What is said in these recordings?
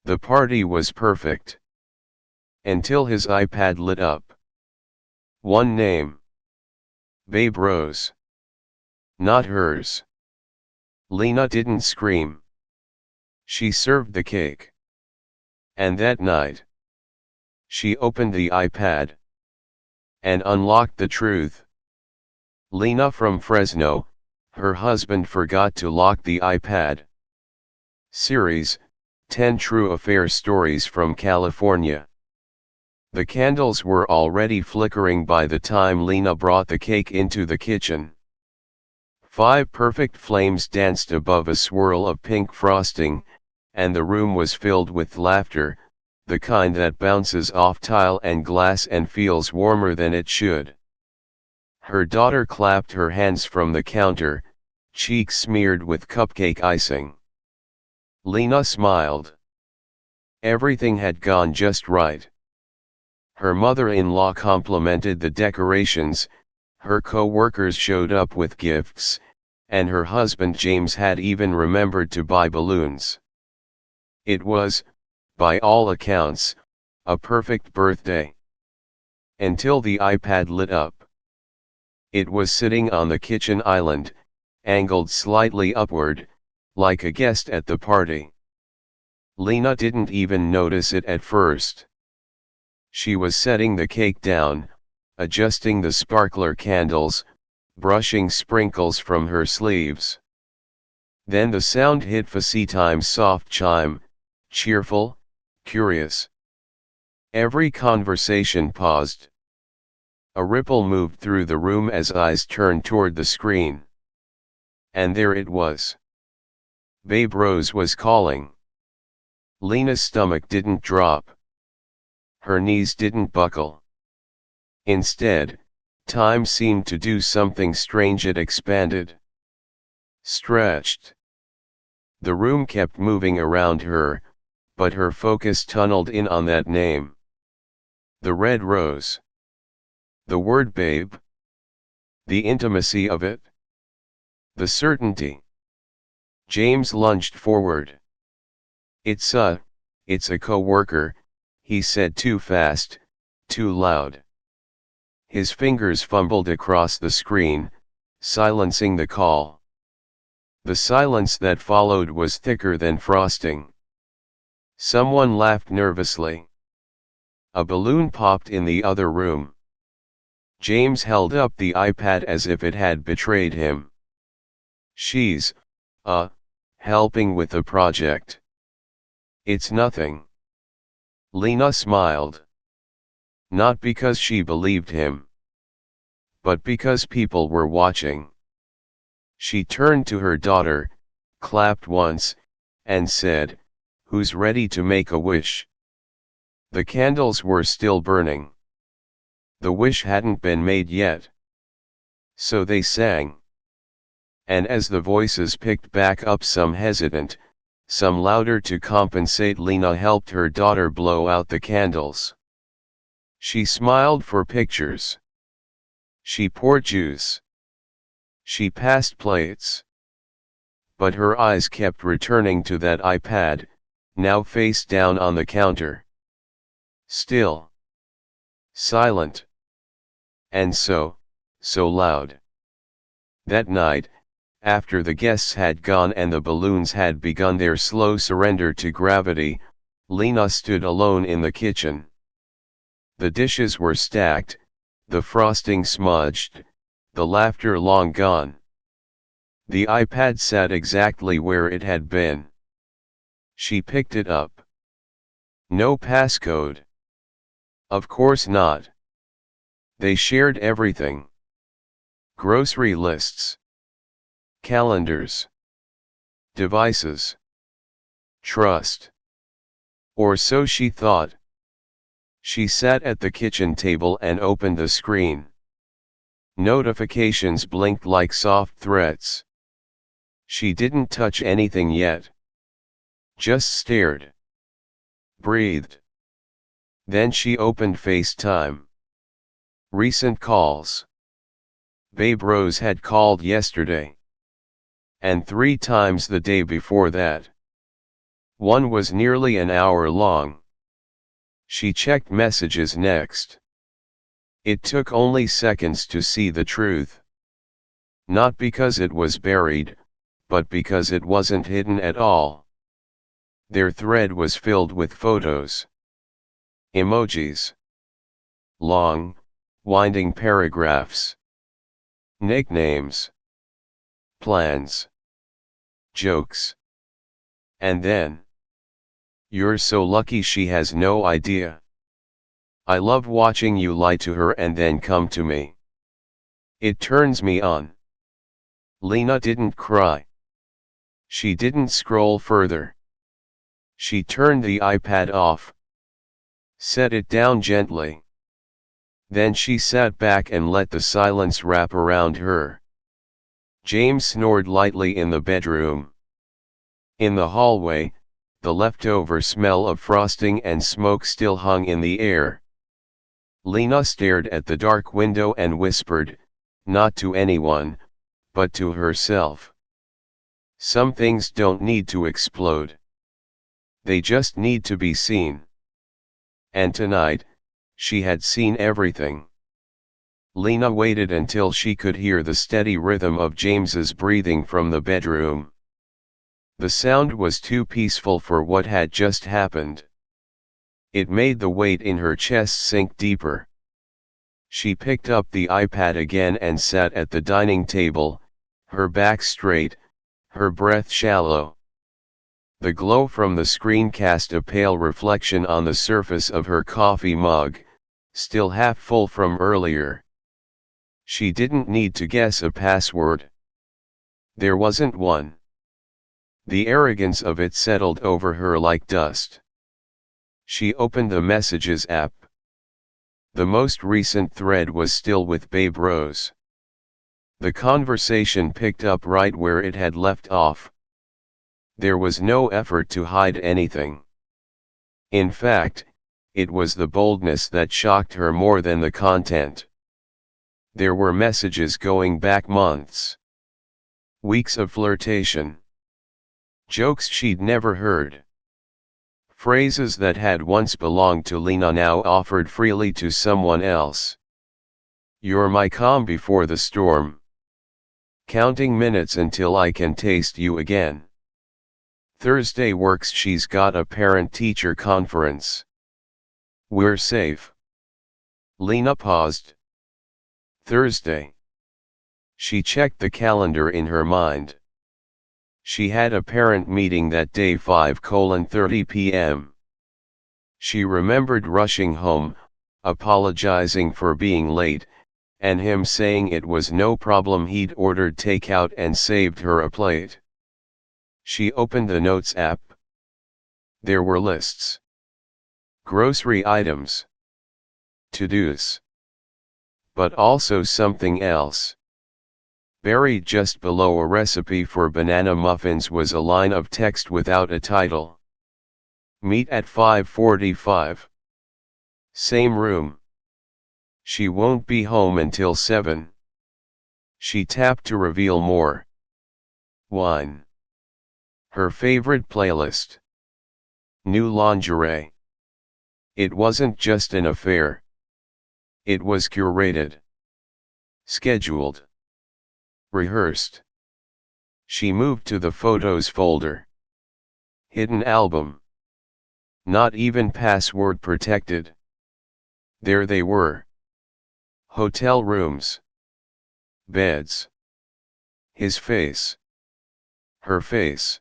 The party was perfect. Until his iPad lit up. One name. Babe Rose. Not hers. Lena didn't scream. She served the cake. And that night, she opened the iPad and unlocked the truth. Lena from Fresno, her husband forgot to lock the iPad. Series, 10 True Affair Stories from California. The candles were already flickering by the time Lena brought the cake into the kitchen. 5 perfect flames danced above a swirl of pink frosting, and the room was filled with laughter, the kind that bounces off tile and glass and feels warmer than it should. Her daughter clapped her hands from the counter, cheeks smeared with cupcake icing. Lena smiled. Everything had gone just right. Her mother-in-law complimented the decorations, her co-workers showed up with gifts, and her husband James had even remembered to buy balloons. It was, by all accounts, a perfect birthday. Until the iPad lit up. It was sitting on the kitchen island, angled slightly upward, like a guest at the party. Lena didn't even notice it at first. She was setting the cake down, adjusting the sparkler candles, brushing sprinkles from her sleeves. Then the sound hit Facetime's soft chime, cheerful, curious. Every conversation paused. A ripple moved through the room as eyes turned toward the screen. And there it was. Babe Rose was calling. Lena's stomach didn't drop. Her knees didn't buckle. Instead, time seemed to do something strange. It expanded. Stretched. The room kept moving around her, but her focus tunneled in on that name. The red rose. The word babe. The intimacy of it. The certainty. James lunged forward. It's a co-worker, he said too fast, too loud. His fingers fumbled across the screen, silencing the call. The silence that followed was thicker than frosting. Someone laughed nervously. A balloon popped in the other room. James held up the iPad as if it had betrayed him. She's, helping with the project. It's nothing. Lena smiled. Not because she believed him, but because people were watching. She turned to her daughter, clapped once, and said, "Who's ready to make a wish?" The candles were still burning. The wish hadn't been made yet. So they sang. And as the voices picked back up, some hesitant, some louder to compensate, Lena helped her daughter blow out the candles. She smiled for pictures. She poured juice. She passed plates. But her eyes kept returning to that iPad, now face down on the counter. Still. Silent. And so loud. That night, after the guests had gone and the balloons had begun their slow surrender to gravity, Lena stood alone in the kitchen. The dishes were stacked, the frosting smudged, the laughter long gone. The iPad sat exactly where it had been. She picked it up. No passcode. Of course not. They shared everything. Grocery lists. Calendars. Devices. Trust. Or so she thought. She sat at the kitchen table and opened the screen. Notifications blinked like soft threats. She didn't touch anything yet. Just stared. Breathed. Then she opened FaceTime. Recent calls. Babe Rose had called yesterday. And 3 times the day before that. One was nearly an hour long. She checked messages next. It took only seconds to see the truth. Not because it was buried, but because it wasn't hidden at all. Their thread was filled with photos. Emojis. Long, winding paragraphs. Nicknames. Plans. Jokes. And then, "You're so lucky she has no idea. I love watching you lie to her and then come to me. It turns me on." Lena didn't cry. She didn't scroll further. She turned the iPad off. Set it down gently. Then she sat back and let the silence wrap around her. James snored lightly in the bedroom. In the hallway, the leftover smell of frosting and smoke still hung in the air. Lena stared at the dark window and whispered, not to anyone, but to herself. Some things don't need to explode. They just need to be seen. And tonight, she had seen everything. Lena waited until she could hear the steady rhythm of James's breathing from the bedroom. The sound was too peaceful for what had just happened. It made the weight in her chest sink deeper. She picked up the iPad again and sat at the dining table, her back straight, her breath shallow. The glow from the screen cast a pale reflection on the surface of her coffee mug, still half full from earlier. She didn't need to guess a password. There wasn't one. The arrogance of it settled over her like dust. She opened the Messages app. The most recent thread was still with Babe Rose. The conversation picked up right where it had left off. There was no effort to hide anything. In fact, it was the boldness that shocked her more than the content. There were messages going back months. Weeks of flirtation. Jokes she'd never heard. Phrases that had once belonged to Lena now offered freely to someone else. "You're my calm before the storm. Counting minutes until I can taste you again. Thursday works, she's got a parent-teacher conference. We're safe." Lena paused. Thursday. She checked the calendar in her mind. She had a parent meeting that day, 5:30 p.m. She remembered rushing home, apologizing for being late, and him saying it was no problem, he'd ordered takeout and saved her a plate. She opened the Notes app. There were lists. Grocery items. To-dos. But also something else. Buried just below a recipe for banana muffins was a line of text without a title. Meet at 5:45. Same room. She won't be home until 7. She tapped to reveal more. Wine. Her favorite playlist. New lingerie. It wasn't just an affair. It was curated. Scheduled. Rehearsed. She moved to the Photos folder. Hidden album. Not even password protected. There they were. Hotel rooms. Beds. His face. Her face.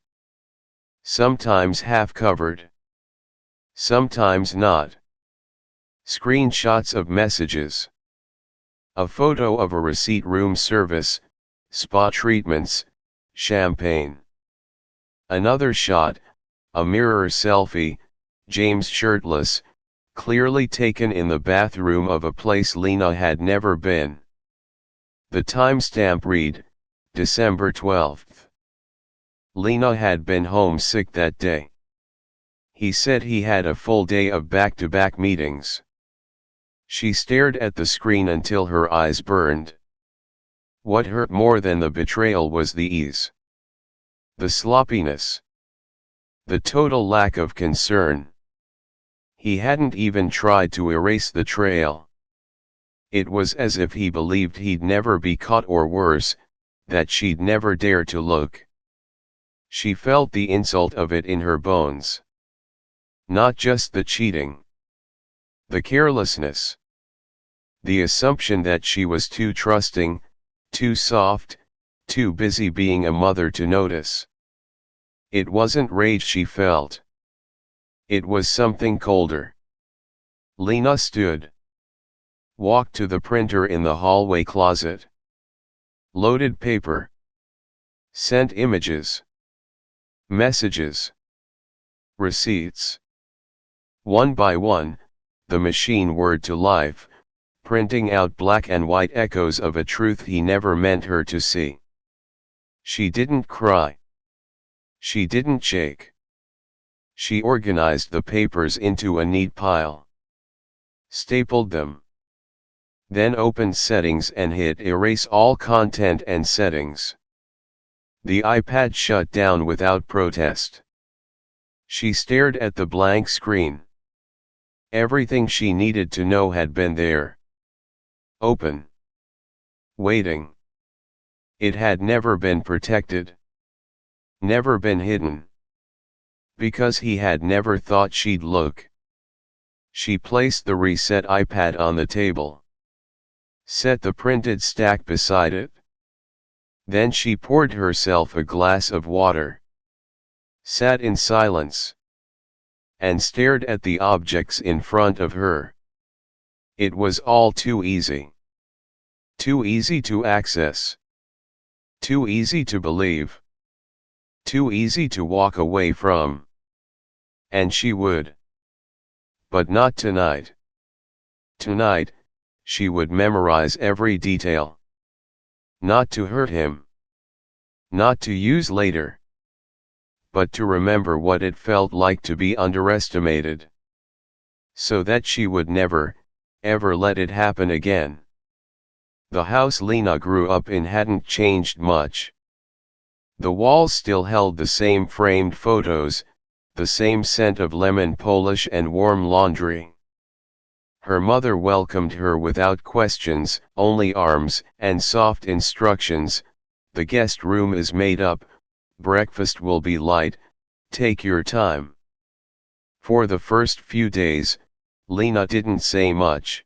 Sometimes half covered. Sometimes not. Screenshots of messages. A photo of a receipt, room service, spa treatments, champagne. Another shot, a mirror selfie, James shirtless, clearly taken in the bathroom of a place Lena had never been. The timestamp read, December 12th. Lena had been homesick that day. He said he had a full day of back-to-back meetings. She stared at the screen until her eyes burned. What hurt more than the betrayal was the ease. The sloppiness. The total lack of concern. He hadn't even tried to erase the trail. It was as if he believed he'd never be caught, or worse, that she'd never dare to look. She felt the insult of it in her bones. Not just the cheating. The carelessness. The assumption that she was too trusting, too soft, too busy being a mother to notice. It wasn't rage she felt. It was something colder. Lena stood. Walked to the printer in the hallway closet. Loaded paper. Sent images. Messages. Receipts. One by one, the machine whirred to life, printing out black and white echoes of a truth he never meant her to see. She didn't cry. She didn't shake. She organized the papers into a neat pile. Stapled them. Then opened settings and hit erase all content and settings. The iPad shut down without protest. She stared at the blank screen. Everything she needed to know had been there. Open. Waiting. It had never been protected. Never been hidden. Because he had never thought she'd look. She placed the reset iPad on the table. Set the printed stack beside it. Then she poured herself a glass of water. Sat in silence. And stared at the objects in front of her. It was all too easy. Too easy to access. Too easy to believe. Too easy to walk away from. And she would. But not tonight. Tonight, she would memorize every detail. Not to hurt him. Not to use later. But to remember what it felt like to be underestimated. So that she would never, ever let it happen again. The house Lena grew up in hadn't changed much. The walls still held the same framed photos, the same scent of lemon polish and warm laundry. Her mother welcomed her without questions, only arms and soft instructions. The guest room is made up, breakfast will be light, take your time. For the first few days, Lena didn't say much.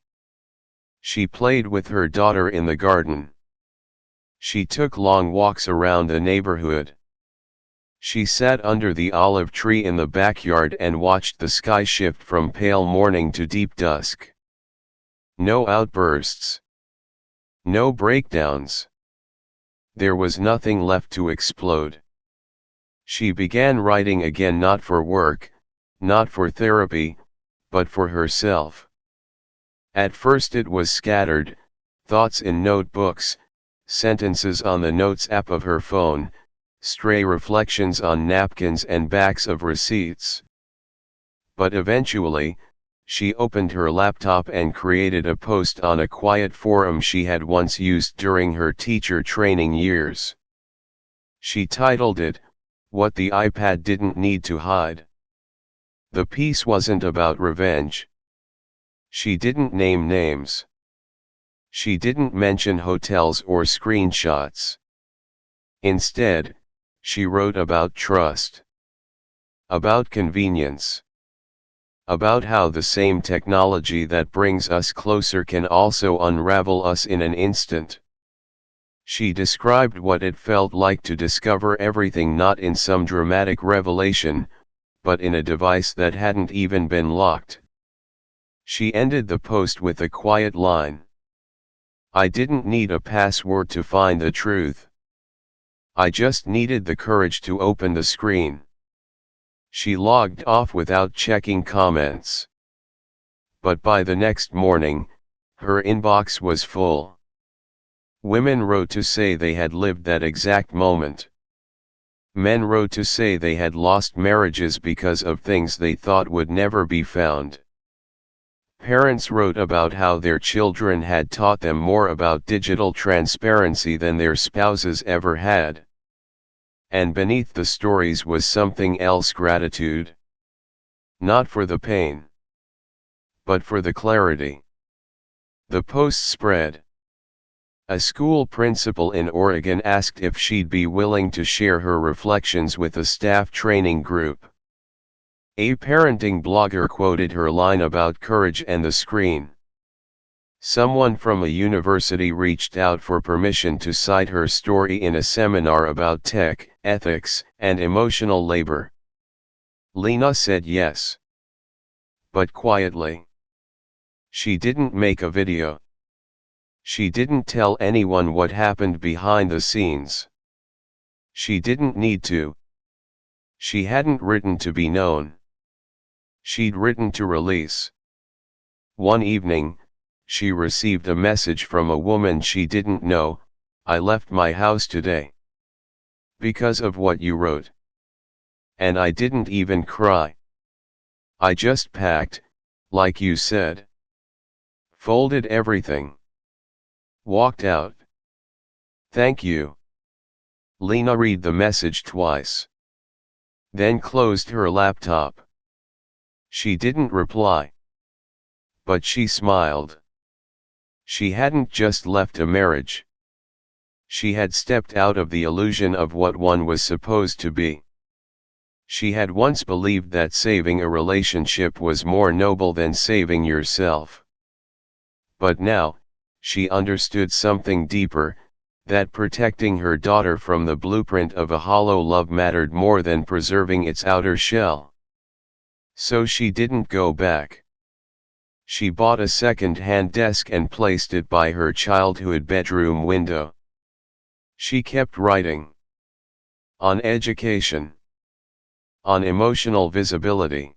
She played with her daughter in the garden. She took long walks around the neighborhood. She sat under the olive tree in the backyard and watched the sky shift from pale morning to deep dusk. No outbursts. No breakdowns. There was nothing left to explode. She began writing again, not for work, not for therapy, but for herself. At first it was scattered, thoughts in notebooks, sentences on the notes app of her phone, stray reflections on napkins and backs of receipts. But eventually, she opened her laptop and created a post on a quiet forum she had once used during her teacher training years. She titled it, "What the iPad Didn't Need to Hide." The piece wasn't about revenge. She didn't name names. She didn't mention hotels or screenshots. Instead, she wrote about trust. About convenience. About how the same technology that brings us closer can also unravel us in an instant. She described what it felt like to discover everything not in some dramatic revelation, but in a device that hadn't even been locked. She ended the post with a quiet line. "I didn't need a password to find the truth. I just needed the courage to open the screen." She logged off without checking comments. But by the next morning, her inbox was full. Women wrote to say they had lived that exact moment. Men wrote to say they had lost marriages because of things they thought would never be found. Parents wrote about how their children had taught them more about digital transparency than their spouses ever had. And beneath the stories was something else: gratitude. Not for the pain, but for the clarity. The post spread. A school principal in Oregon asked if she'd be willing to share her reflections with a staff training group. A parenting blogger quoted her line about courage and the screen. Someone from a university reached out for permission to cite her story in a seminar about tech, ethics, and emotional labor. Lena said yes. But quietly. She didn't make a video. She didn't tell anyone what happened behind the scenes. She didn't need to. She hadn't written to be known. She'd written to release. One evening, she received a message from a woman she didn't know: "I left my house today. Because of what you wrote. And I didn't even cry. I just packed, like you said. Folded everything. Walked out. Thank you." Lena read the message twice. Then closed her laptop. She didn't reply. But she smiled. She hadn't just left a marriage. She had stepped out of the illusion of what one was supposed to be. She had once believed that saving a relationship was more noble than saving yourself. But now, she understood something deeper: that protecting her daughter from the blueprint of a hollow love mattered more than preserving its outer shell. So she didn't go back. She bought a second-hand desk and placed it by her childhood bedroom window. She kept writing. On education. On emotional visibility.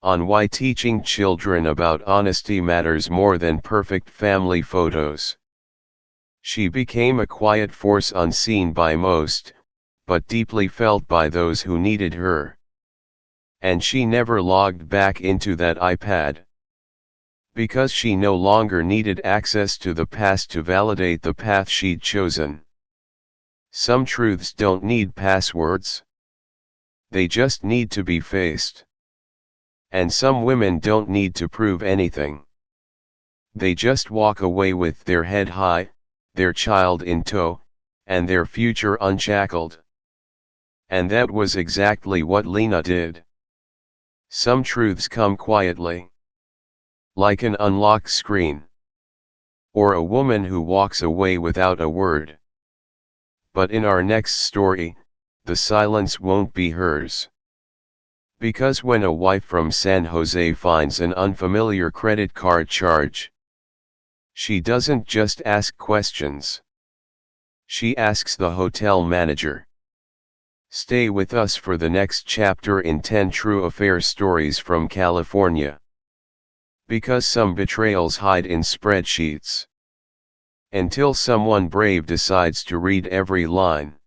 On why teaching children about honesty matters more than perfect family photos. She became a quiet force, unseen by most, but deeply felt by those who needed her. And she never logged back into that iPad. Because she no longer needed access to the past to validate the path she'd chosen. Some truths don't need passwords. They just need to be faced. And some women don't need to prove anything. They just walk away with their head high, their child in tow, and their future unshackled. And that was exactly what Lena did. Some truths come quietly. Like an unlocked screen. Or a woman who walks away without a word. But in our next story, the silence won't be hers. Because when a wife from San Jose finds an unfamiliar credit card charge, she doesn't just ask questions. She asks the hotel manager. Stay with us for the next chapter in 10 True Affair Stories from California. Because some betrayals hide in spreadsheets. Until someone brave decides to read every line.